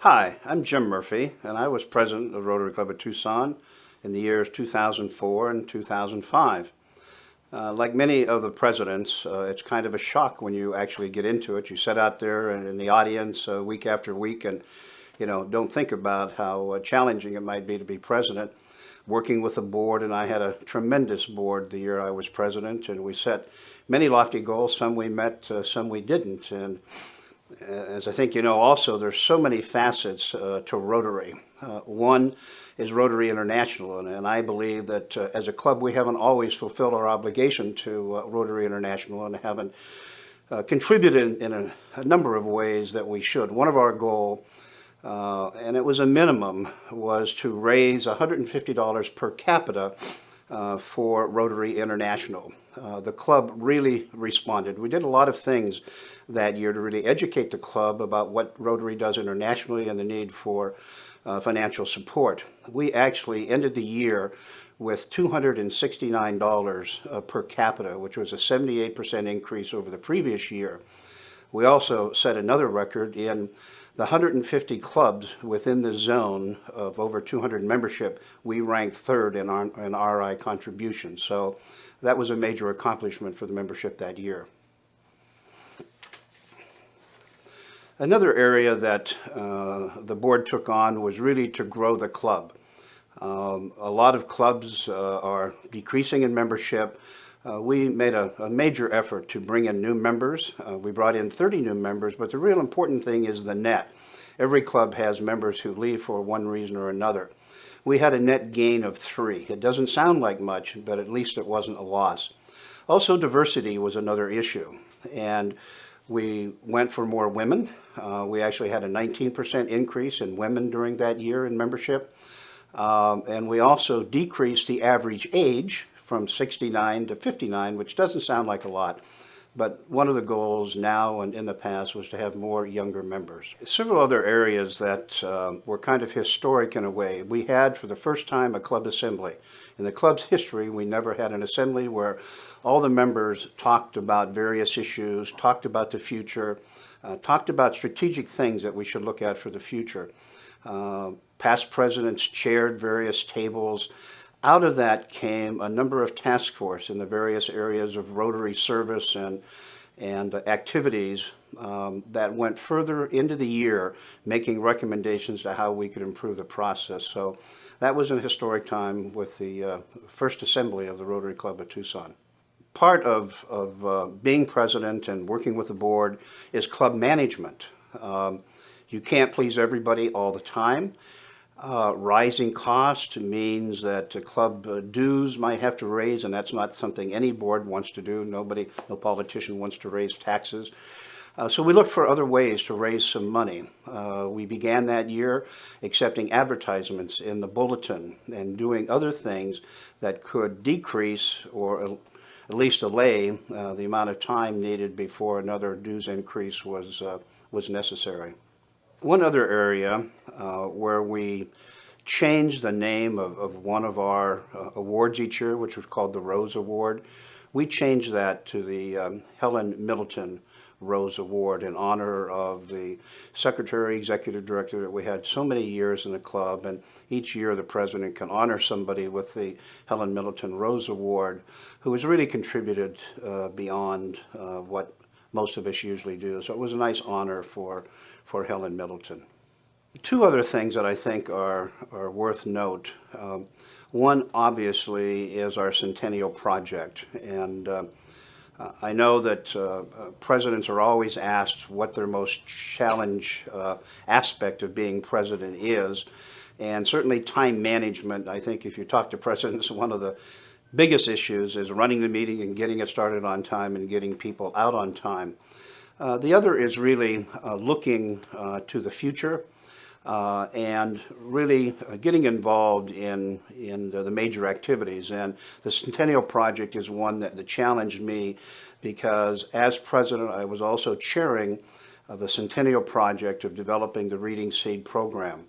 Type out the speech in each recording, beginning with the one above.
Hi, I'm Jim Murphy, and I was president of Rotary Club of Tucson in the years 2004 and 2005. Like many of the presidents, it's kind of a shock when you actually get into it. You sit out there in the audience week after week and don't think about how challenging it might be to be president. Working with the board, and I had a tremendous board the year I was president, and we set many lofty goals. Some we met, some we didn't. And as I think you know also, there's so many facets to Rotary. One is Rotary International, and I believe that as a club we haven't always fulfilled our obligation to Rotary International and haven't contributed in a number of ways that we should. One of our goals, and it was a minimum, was to raise $150 per capita for Rotary International. The club really responded. We did a lot of things that year to really educate the club about what Rotary does internationally and the need for financial support. We actually ended the year with $269 per capita, which was a 78% increase over the previous year. We also set another record in the 150 clubs within the zone of over 200 membership. We ranked third in RI contribution. So that was a major accomplishment for the membership that year. Another area that the board took on was really to grow the club. A lot of clubs are decreasing in membership. We made a major effort to bring in new members. We brought in 30 new members, but the real important thing is the net. Every club has members who leave for one reason or another. We had a net gain of 3. It doesn't sound like much, but at least it wasn't a loss. Also, diversity was another issue, and we went for more women. We actually had a 19% increase in women during that year in membership, and we also decreased the average age from 69 to 59, which doesn't sound like a lot, but one of the goals now and in the past was to have more younger members. Several other areas that were kind of historic in a way. We had, for the first time, a club assembly. In the club's history, we never had an assembly where all the members talked about various issues, talked about the future, talked about strategic things that we should look at for the future. Past presidents chaired various tables. Out of that came a number of task force in the various areas of Rotary service and activities that went further into the year, making recommendations to how we could improve the process. So that was a historic time with the first assembly of the Rotary Club of Tucson. Part of being president and working with the board is club management. You can't please everybody all the time. Rising cost means that club dues might have to raise, and that's not something any board wants to do. No politician wants to raise taxes. So we looked for other ways to raise some money. We began that year accepting advertisements in the bulletin and doing other things that could decrease or at least delay the amount of time needed before another dues increase was necessary. One other area where we changed the name of one of our awards each year, which was called the Rose Award, we changed that to the Helen Middleton Rose Award in honor of the secretary, executive director that we had so many years in the club, and each year the president can honor somebody with the Helen Middleton Rose Award who has really contributed beyond what most of us usually do. So it was a nice honor for Helen Middleton. Two other things that I think are worth note. One, obviously, is our Centennial Project. And I know that presidents are always asked what their most challenge aspect of being president is. And certainly time management, I think if you talk to presidents, one of the biggest issues is running the meeting and getting it started on time and getting people out on time. The other is really looking to the future and really getting involved in the major activities. And the Centennial Project is one that challenged me because as president I was also chairing the Centennial Project of developing the Reading Seed program.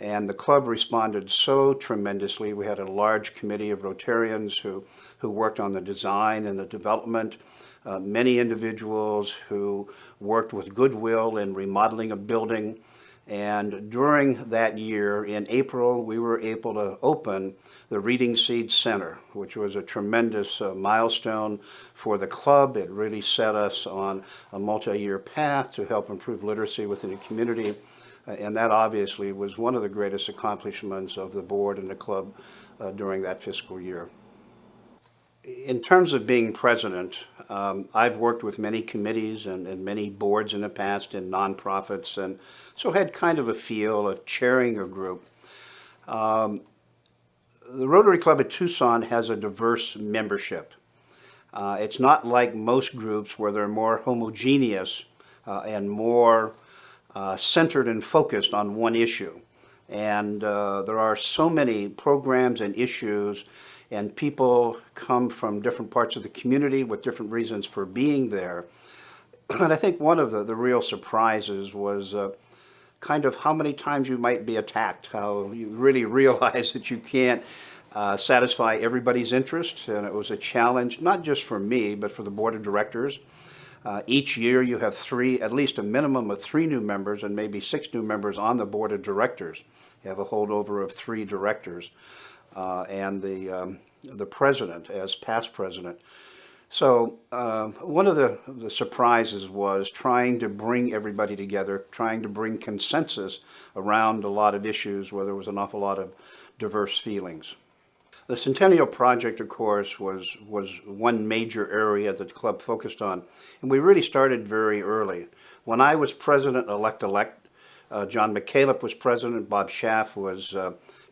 And the club responded so tremendously. We had a large committee of Rotarians who worked on the design and the development. Many individuals who worked with goodwill in remodeling a building. And during that year, in April, we were able to open the Reading Seed Center, which was a tremendous milestone for the club. It really set us on a multi-year path to help improve literacy within the community. And that obviously was one of the greatest accomplishments of the board and the club during that fiscal year. In terms of being president, I've worked with many committees and many boards in the past in nonprofits, and so had kind of a feel of chairing a group. The Rotary Club at Tucson has a diverse membership. It's not like most groups where they're more homogeneous and more centered and focused on one issue. And there are so many programs and issues, and people come from different parts of the community with different reasons for being there. And I think one of the real surprises was kind of how many times you might be attacked, how you really realize that you can't satisfy everybody's interests. And it was a challenge, not just for me, but for the board of directors. Each year you have at least a minimum of 3 new members and maybe 6 new members on the board of directors. You have a holdover of 3 directors and the president as past president. So one of the surprises was trying to bring everybody together, trying to bring consensus around a lot of issues where there was an awful lot of diverse feelings. The Centennial Project, of course, was one major area that the club focused on, and we really started very early. When I was president-elect, John McCaleb was president, Bob Schaff was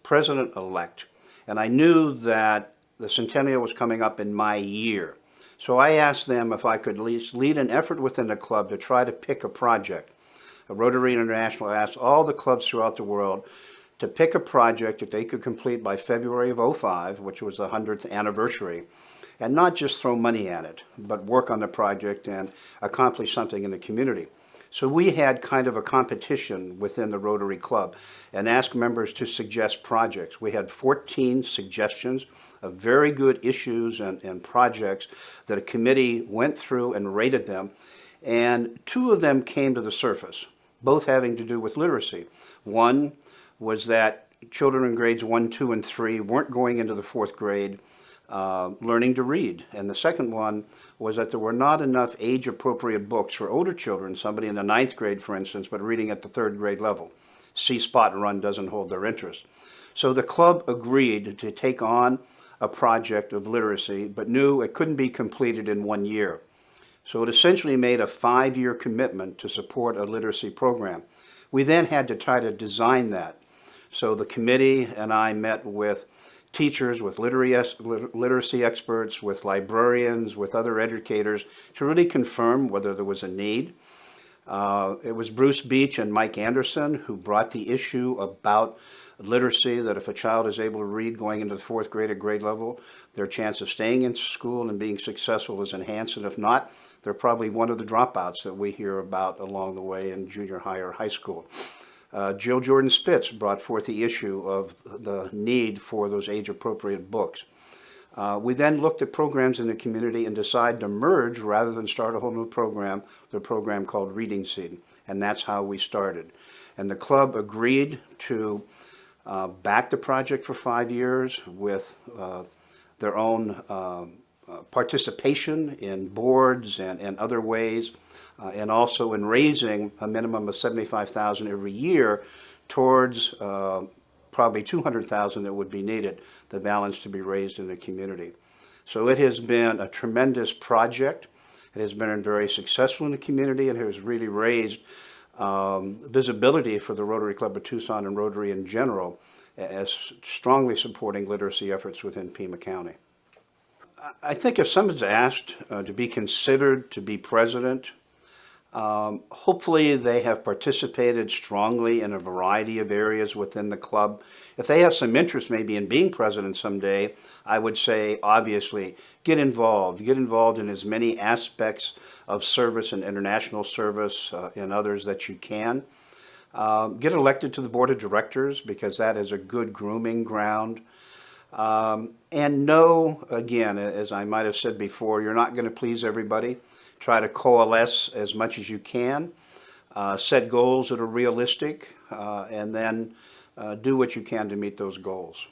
president-elect, and I knew that the Centennial was coming up in my year. So I asked them if I could at least lead an effort within the club to try to pick a project. Rotary International asked all the clubs throughout the world to pick a project that they could complete by February of '05, which was the 100th anniversary, and not just throw money at it, but work on the project and accomplish something in the community. So we had kind of a competition within the Rotary Club and asked members to suggest projects. We had 14 suggestions of very good issues and projects that a committee went through and rated them, and 2 of them came to the surface, both having to do with literacy. One was that children in grades 1, 2, and 3 weren't going into the 4th grade learning to read. And the second one was that there were not enough age-appropriate books for older children, somebody in the 9th grade, for instance, but reading at the 3rd grade level. See Spot and Run doesn't hold their interest. So the club agreed to take on a project of literacy, but knew it couldn't be completed in 1 year. So it essentially made a 5-year commitment to support a literacy program. We then had to try to design that. So the committee and I met with teachers, with literacy experts, with librarians, with other educators to really confirm whether there was a need. It was Bruce Beach and Mike Anderson who brought the issue about literacy, that if a child is able to read going into the 4th grade at grade level, their chance of staying in school and being successful is enhanced, and if not, they're probably one of the dropouts that we hear about along the way in junior high or high school. Jill Jordan Spitz brought forth the issue of the need for those age-appropriate books. We then looked at programs in the community and decided to merge rather than start a whole new program, the program called Reading Seed, and that's how we started. And the club agreed to back the project for 5 years with their own participation in boards and other ways, and also in raising a minimum of $75,000 every year towards probably $200,000 that would be needed, the balance to be raised in the community. So it has been a tremendous project. It has been very successful in the community and has really raised visibility for the Rotary Club of Tucson and Rotary in general as strongly supporting literacy efforts within Pima County. I think if someone's asked to be considered to be president, hopefully they have participated strongly in a variety of areas within the club. If they have some interest maybe in being president someday, I would say obviously get involved in as many aspects of service and international service and others that you can. Get elected to the board of directors because that is a good grooming ground. And know, again, as I might have said before, you're not going to please everybody. Try to coalesce as much as you can, set goals that are realistic, and then do what you can to meet those goals.